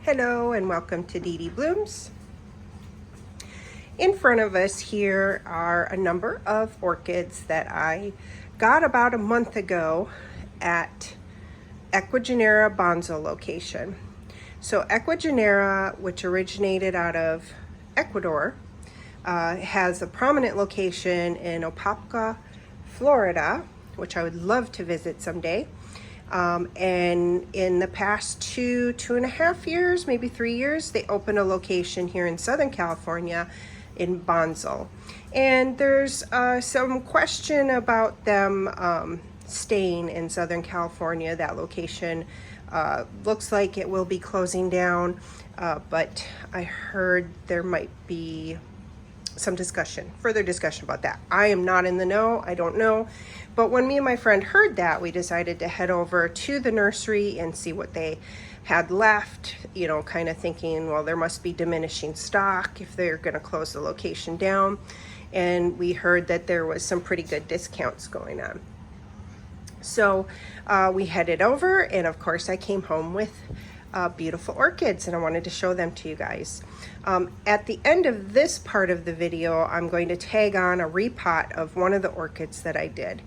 Hello and welcome to Dee Dee Blooms. In front of us here are a number of orchids that I got about a month ago at Ecuagenera Bonsall location. So Ecuagenera, which originated out of Ecuador, has a prominent location in Opapa, Florida, which I would love to visit someday. And in the past two and a half years, maybe 3 years, they opened a location here in Southern California in Bonsall. And there's some question about them staying in Southern California. That location looks like it will be closing down, but I heard there might be some further discussion about that. I am not in the know, I don't know. But when me and my friend heard that, we decided to head over to the nursery and see what they had left, you know, kind of thinking, well, there must be diminishing stock if they're going to close the location down. And we heard that there was some pretty good discounts going on. So we headed over, and of course I came home with beautiful orchids, and I wanted to show them to you guys. At the end of this part of the video, I'm going to tag on a repot of one of the orchids that I did.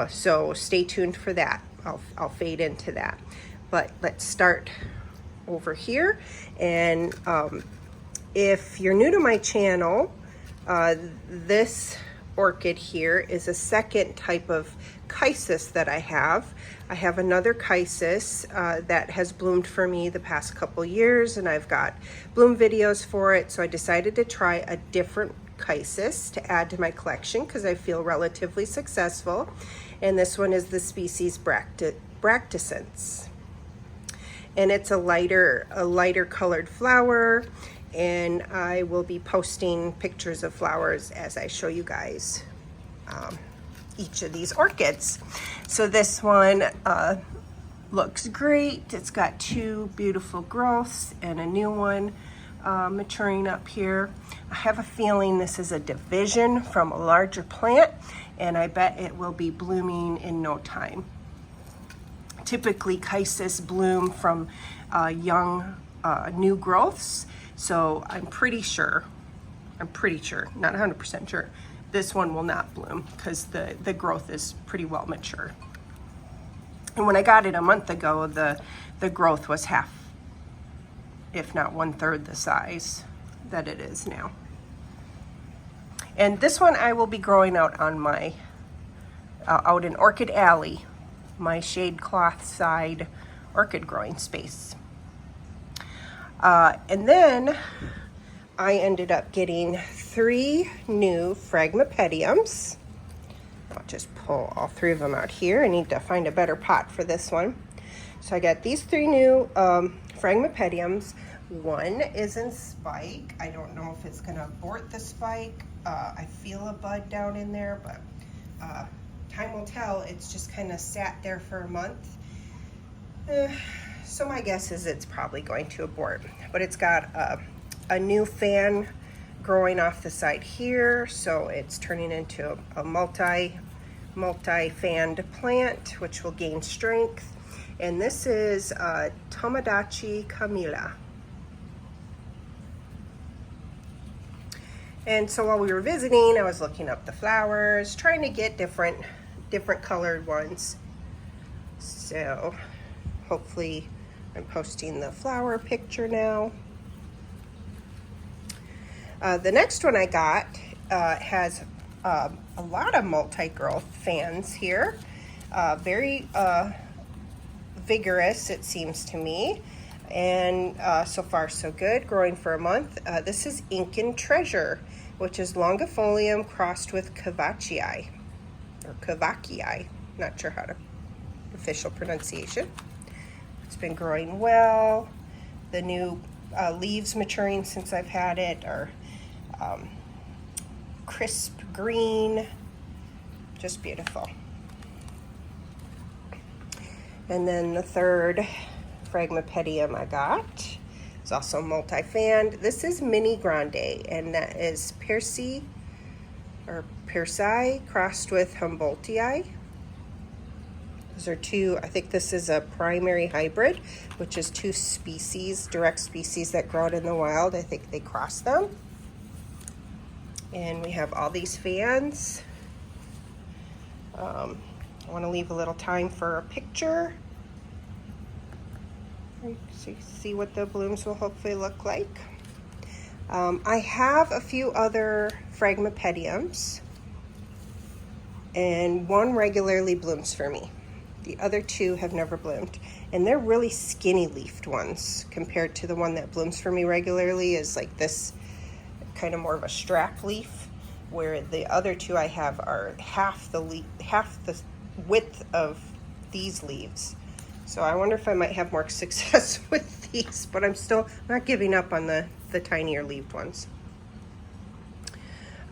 So stay tuned for that. I'll fade into that. But let's start over here. And if you're new to my channel, this orchid here is a second type of Chysis that I have. I have another Chysis that has bloomed for me the past couple years, and I've got bloom videos for it, so I decided to try a different Chysis to add to my collection because I feel relatively successful. And this one is the species bractescens. And it's a lighter colored flower, and I will be posting pictures of flowers as I show you guys each of these orchids. So this one looks great. It's got two beautiful growths and a new one maturing up here. I have a feeling this is a division from a larger plant, and I bet it will be blooming in no time. Typically Chysis bloom from young new growths, so I'm pretty sure, not 100% sure, this one will not bloom because the growth is pretty well mature. And when I got it a month ago, the growth was half, if not 1/3 the size that it is now. And this one I will be growing out on my, out in Orchid Alley, my shade cloth side orchid growing space. And then I ended up getting 3 new Fragmipediums. I'll just pull all 3 of them out here. I need to find a better pot for this one. So I got these 3 new Fragmipediums. One is in spike. I don't know if it's gonna abort the spike. I feel a bud down in there, but time will tell. It's just kind of sat there for a month. So my guess is it's probably going to abort. But it's got a new fan growing off the side here, so it's turning into a multi-fanned plant, which will gain strength. And this is Tomodachi Camila. And so while we were visiting, I was looking up the flowers, trying to get different colored ones. So hopefully I'm posting the flower picture now. The next one I got has a lot of multi-growth fans here. Very vigorous, it seems to me. And so far so good, growing for a month. This is Incan Treasure, which is longifolium crossed with Cavachii, or Cavachii, not sure how to official pronunciation. It's been growing well. The new leaves maturing since I've had it are crisp green, just beautiful. And then the third Fragmipedium I got is also multi-fanned. This is Mini Grande, and that is Persei crossed with Humboldtii. Those are two, I think this is a primary hybrid, which is two species, direct species that grow out in the wild. I think they cross them. And we have all these fans. I want to leave a little time for a picture. See what the blooms will hopefully look like. I have a few other Fragmipediums, and one regularly blooms for me. The other two have never bloomed, and they're really skinny leafed ones compared to the one that blooms for me regularly is like this kind of more of a strap leaf, where the other two I have are half the width of these leaves. So I wonder if I might have more success with these, but I'm still not giving up on the tinier leaved ones.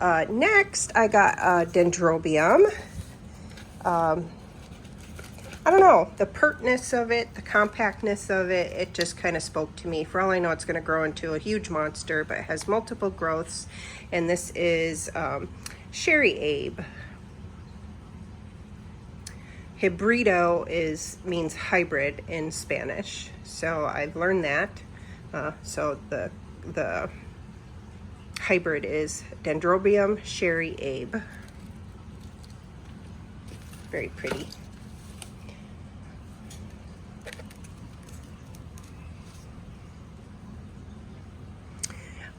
Next, I got Dendrobium. I don't know, the pertness of it, the compactness of it, it just kind of spoke to me. For all I know, it's going to grow into a huge monster, but it has multiple growths. And this is Sherry Abe. Hybrido means hybrid in Spanish, so I've learned that. So the hybrid is Dendrobium Sherry Abe. Very pretty.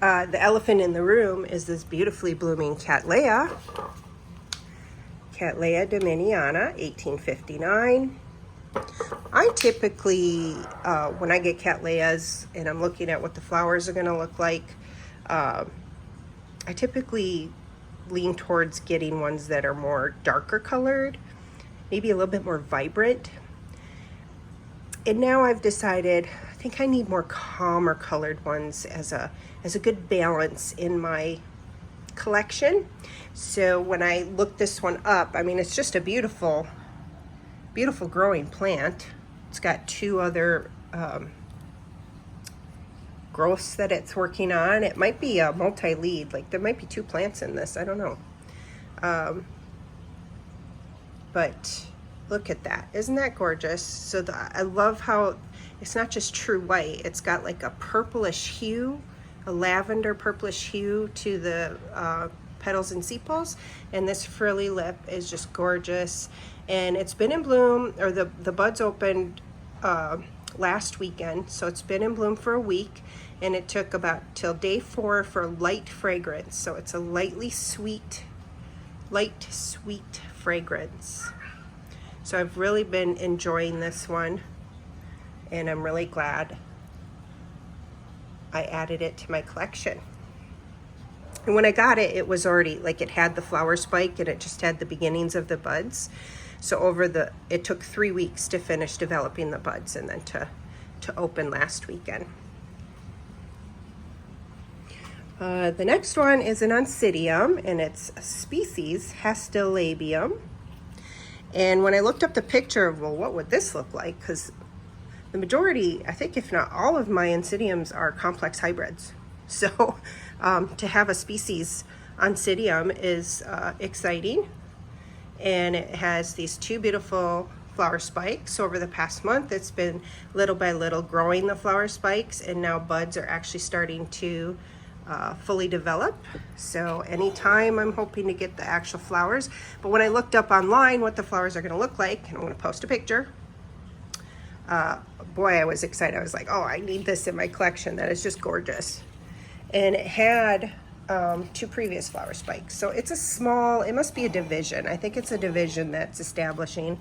The elephant in the room is this beautifully blooming Cattleya Dominiana, 1859. I typically, when I get Cattleyas and I'm looking at what the flowers are going to look like, I typically lean towards getting ones that are more darker colored, maybe a little bit more vibrant. And now I've decided, I think I need more calmer colored ones as a good balance in my collection. So when I looked this one up, I mean, it's just a beautiful growing plant. It's got two other growths that it's working on. It might be a multi-lead, like there might be two plants in this, I don't know. But look at that, isn't that gorgeous? So I love how it's not just true white, it's got like a purplish hue, a lavender purplish hue to the petals and sepals, and this frilly lip is just gorgeous. And it's been in bloom, or the buds opened last weekend, so it's been in bloom for a week, and it took about till day 4 for light fragrance. So it's a light sweet fragrance. So I've really been enjoying this one, and I'm really glad I added it to my collection. And when I got it, it was already, like, it had the flower spike and it just had the beginnings of the buds. So it took 3 weeks to finish developing the buds and then to open last weekend. The next one is an Oncidium, and it's a species, hastilabium. And when I looked up the picture of, well, what would this look like? Because the majority, I think if not all of my Oncidiums are complex hybrids. So to have a species Oncidium is exciting. And it has these two beautiful flower spikes. Over the past month, it's been little by little growing the flower spikes, and now buds are actually starting to fully develop. So anytime I'm hoping to get the actual flowers. But when I looked up online what the flowers are going to look like, and I'm going to post a picture, boy, I was excited. I was like, oh, I need this in my collection. That is just gorgeous. And it had 2 previous flower spikes. So it's a small, it must be a division. I think it's a division that's establishing,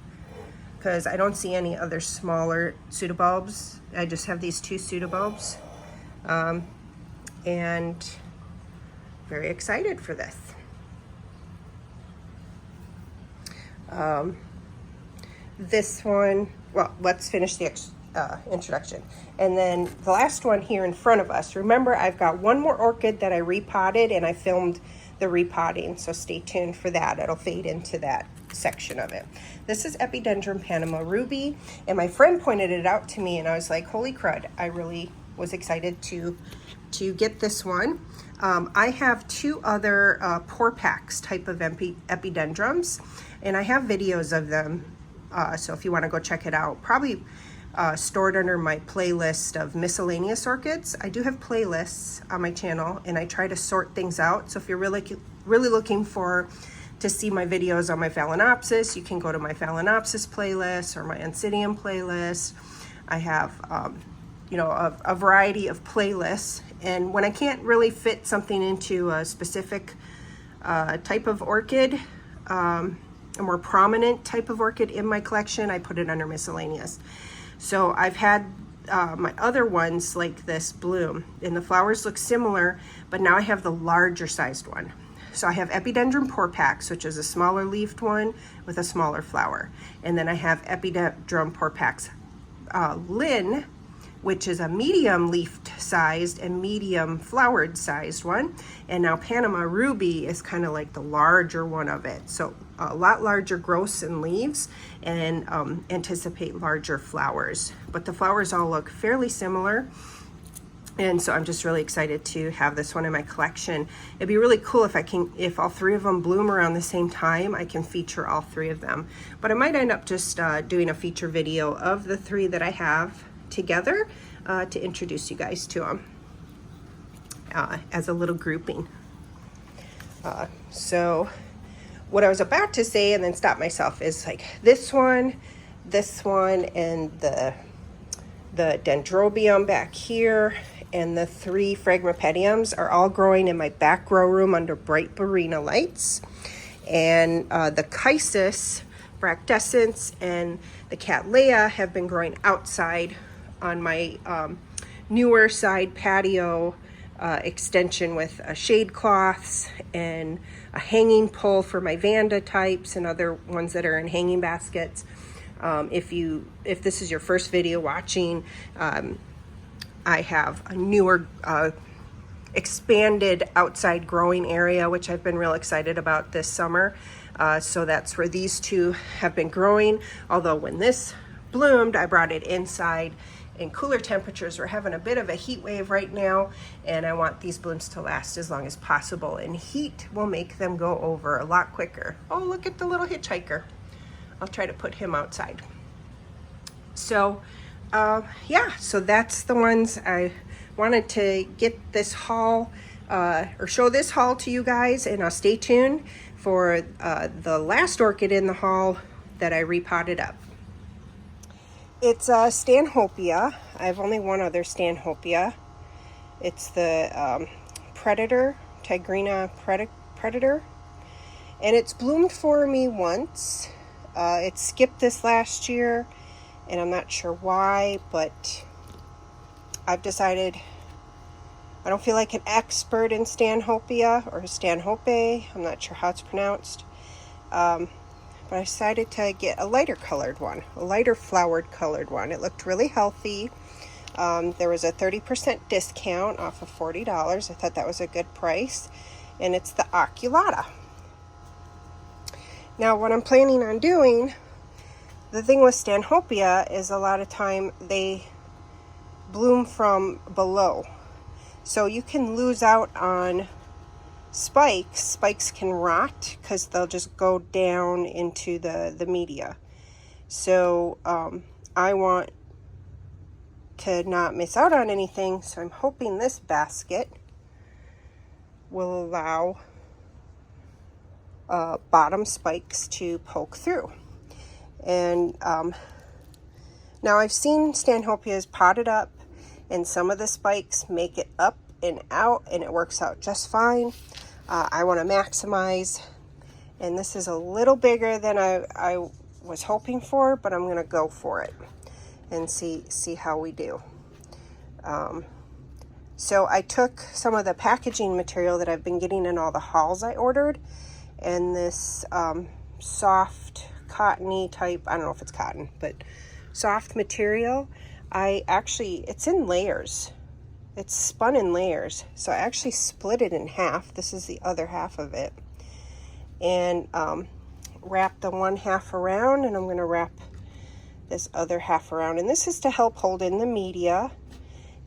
because I don't see any other smaller pseudobulbs. I just have these 2 pseudobulbs. And very excited for this. This one, well, let's finish the introduction. And then the last one here in front of us, remember I've got one more orchid that I repotted, and I filmed the repotting, so stay tuned for that. It'll fade into that section of it. This is Epidendrum Panama Ruby, and my friend pointed it out to me, and I was like, holy crud, I really was excited to get this one. I have 2 other Porpax type of epidendrums, and I have videos of them So if you want to go check it out, probably stored under my playlist of miscellaneous orchids. I do have playlists on my channel, and I try to sort things out. So if you're really looking to see my videos on my Phalaenopsis, you can go to my Phalaenopsis playlist or my Oncidium playlist. I have, you know, a variety of playlists. And when I can't really fit something into a specific type of orchid, a more prominent type of orchid in my collection, I put it under miscellaneous. So I've had my other ones like this bloom, and the flowers look similar, but now I have the larger sized one. So I have Epidendrum porpax, which is a smaller leafed one with a smaller flower. And then I have Epidendrum porpax Lynn, which is a medium leafed sized and medium flowered sized one. And now Panama Ruby is kind of like the larger one of it. So a lot larger growths and leaves, and anticipate larger flowers. But the flowers all look fairly similar. And so I'm just really excited to have this one in my collection. It'd be really cool if all three of them bloom around the same time, I can feature all three of them. But I might end up just doing a feature video of the three that I have together to introduce you guys to them as a little grouping. So what I was about to say and then stop myself is like this one, and the Dendrobium back here, and the 3 Fragmipediums are all growing in my back grow room under bright Barina lights. And the Chysis, bractescens, and the Cattleya have been growing outside on my newer side patio extension with shade cloths and a hanging pole for my Vanda types and other ones that are in hanging baskets. If this is your first video watching, I have a newer expanded outside growing area, which I've been real excited about this summer. So that's where these two have been growing. Although when this bloomed, I brought it inside in cooler temperatures. We're having a bit of a heat wave right now, and I want these blooms to last as long as possible. And heat will make them go over a lot quicker. Oh, look at the little hitchhiker. I'll try to put him outside. So yeah, so that's the ones I wanted to get this haul or show this haul to you guys, and stay tuned for the last orchid in the haul that I repotted up. It's Stanhopea. I have only one other Stanhopea. It's the Predator, Tyrina Predator, and it's bloomed for me once. It skipped this last year, and I'm not sure why, but I've decided I don't feel like an expert in Stanhopea or Stanhopea. I'm not sure how it's pronounced. But I decided to get a lighter colored one, a lighter flowered colored one. It looked really healthy. There was a 30% discount off of $40. I thought that was a good price. And it's the Oculata. Now what I'm planning on doing, the thing with Stanhopea is a lot of time they bloom from below. So you can lose out on spikes. Spikes can rot because they'll just go down into the media. So I want to not miss out on anything. So I'm hoping this basket will allow bottom spikes to poke through. And now I've seen Stanhopeas potted up, and some of the spikes make it up and out, and it works out just fine. I want to maximize, and this is a little bigger than I was hoping for, but I'm going to go for it and see how we do. So I took some of the packaging material that I've been getting in all the hauls I ordered, and this soft cottony type, I don't know if it's cotton, but soft material. It's in layers. It's spun in layers. So I actually split it in half. This is the other half of it. And wrap the one half around, and I'm going to wrap this other half around. And this is to help hold in the media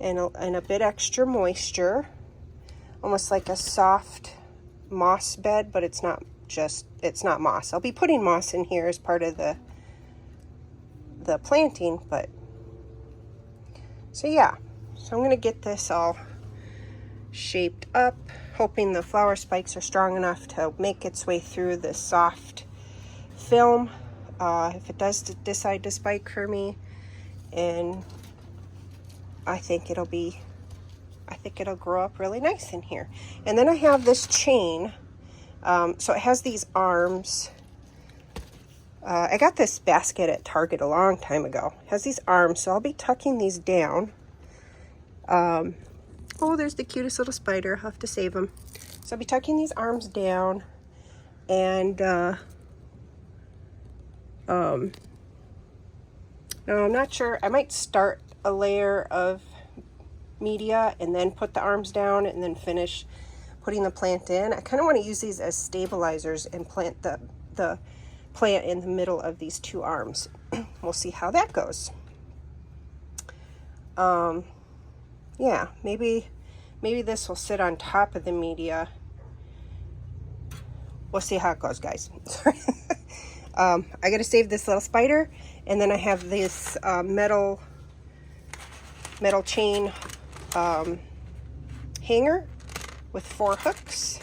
and a bit extra moisture. Almost like a soft moss bed, but it's not moss. I'll be putting moss in here as part of the the planting, but so yeah. So I'm gonna get this all shaped up, hoping the flower spikes are strong enough to make its way through the soft film. If it does decide to spike for me, and I think it'll grow up really nice in here. And then I have this chain. So it has these arms. I got this basket at Target a long time ago. It has these arms, so I'll be tucking these down. Oh, there's the cutest little spider. I'll have to save him. So I'll be tucking these arms down, and no, I'm not sure. I might start a layer of media and then put the arms down and then finish putting the plant in. I kind of want to use these as stabilizers and plant the plant in the middle of these two arms. We'll see how that goes. Yeah, maybe this will sit on top of the media. We'll see how it goes, guys. I gotta save this little spider, and then I have this metal chain hanger with 4 hooks,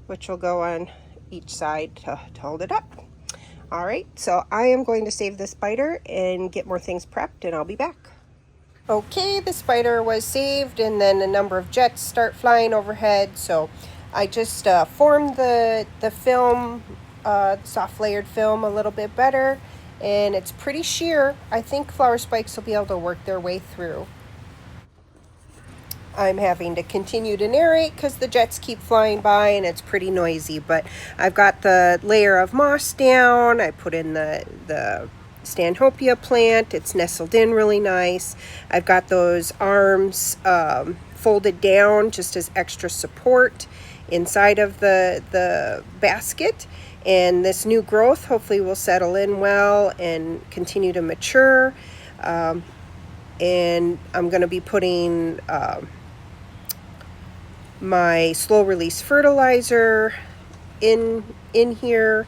which will go on each side to hold it up. All right, so I am going to save this spider and get more things prepped, and I'll be back. Okay, the spider was saved, and then a number of jets start flying overhead. So I just formed the film, soft layered film, a little bit better, and it's pretty sheer. I think flower spikes will be able to work their way through. I'm having to continue to narrate because the jets keep flying by and it's pretty noisy, but I've got the layer of moss down. I put in the Stanhopea plant. It's nestled in really nice. I've got those arms folded down just as extra support inside of the basket, and this new growth hopefully will settle in well and continue to mature. And I'm going to be putting my slow release fertilizer in here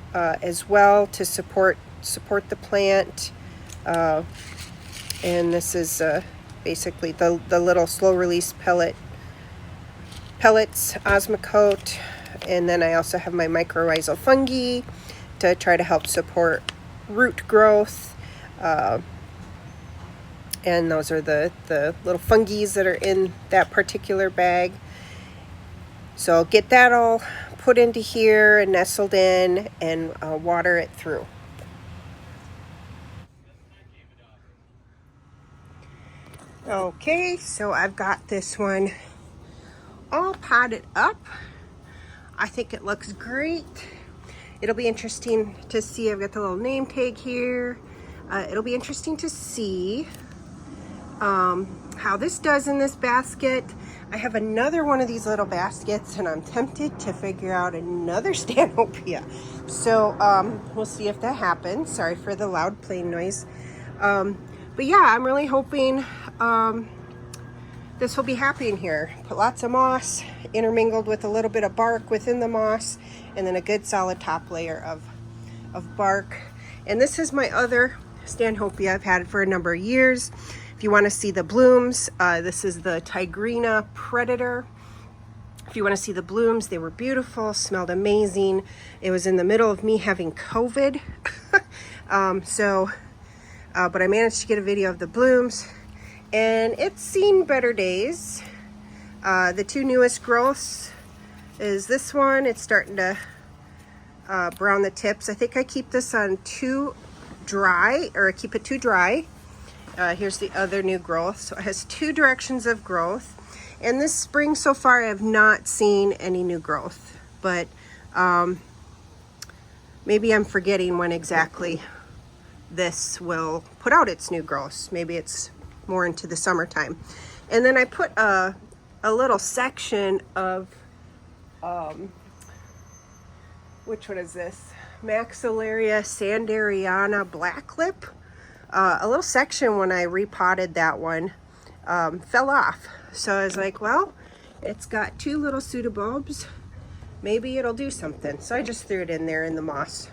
as well to support the plant. And this is basically the little slow release pellets, Osmocote, and then I also have my mycorrhizal fungi to try to help support root growth. And those are the little fungi that are in that particular bag. So I'll get that all put into here and nestled in, and water it through. Okay, so I've got this one all potted up. I think it looks great. It'll be interesting to see. I've got the little name tag here. It'll be interesting to see how this does in this basket. I have another one of these little baskets, and I'm tempted to figure out another Stanhopea. So we'll see if that happens. Sorry for the loud plane noise. But yeah, I'm really hoping this will be happening here. Put lots of moss intermingled with a little bit of bark within the moss, and then a good solid top layer of bark. And this is my other Stanhopea. I've had it for a number of years. If you want to see the blooms, this is the Tyrina Predator. If you want to see the blooms, they were beautiful, smelled amazing. It was in the middle of me having COVID. But I managed to get a video of the blooms, and it's seen better days. The two newest growths is this one. It's starting to brown the tips. I think I keep this on too dry, or I keep it too dry. Here's the other new growth. So it has 2 directions of growth. And this spring so far I have not seen any new growth, but maybe I'm forgetting when exactly this will put out its new growths. Maybe it's more into the summertime. And then I put a little section of which one is this? Maxillaria sanderiana blacklip. A little section when I repotted that one fell off. So I was like, well, it's got 2 little pseudobulbs. Maybe it'll do something. So I just threw it in there in the moss.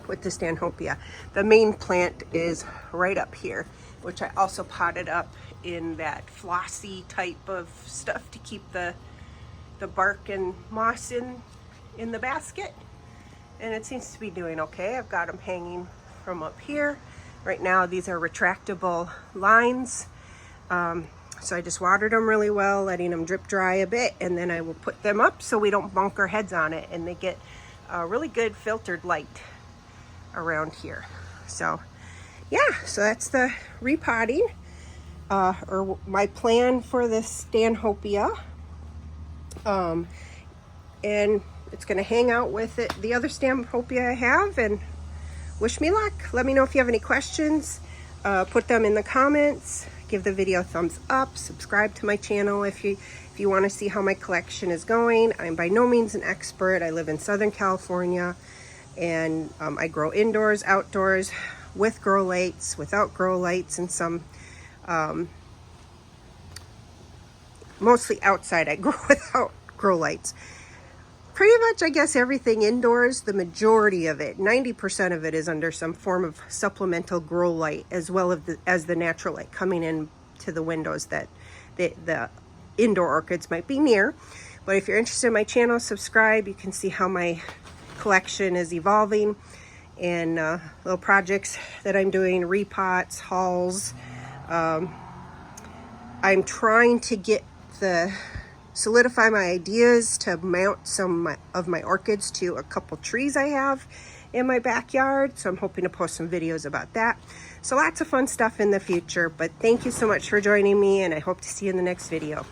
with the Stanhopea. The main plant is right up here, which I also potted up in that flossy type of stuff to keep the bark and moss in the basket. And it seems to be doing okay. I've got them hanging from up here. Right now these are retractable lines. So I just watered them really well, letting them drip dry a bit, and then I will put them up so we don't bunk our heads on it, and they get really good filtered light around here. So yeah, so that's the repotting, or my plan for the Stanhopea. And it's going to hang out with the other Stanhopea I have, and wish me luck. Let me know if you have any questions. Put them in the comments. Give the video a thumbs up. Subscribe to my channel if you want to see how my collection is going. I'm by no means an expert. I live in Southern California, and I grow indoors, outdoors, with grow lights, without grow lights, and some mostly outside I grow without grow lights. Pretty much, I guess, everything indoors, the majority of it, 90% of it, is under some form of supplemental grow light, as well as the natural light coming in to the windows that the indoor orchids might be near. But if you're interested in my channel, subscribe. You can see how my collection is evolving, and little projects that I'm doing, repots, hauls. I'm trying to solidify my ideas to mount some of my orchids to a couple trees I have in my backyard. So I'm hoping to post some videos about that. So lots of fun stuff in the future. But thank you so much for joining me, and I hope to see you in the next video.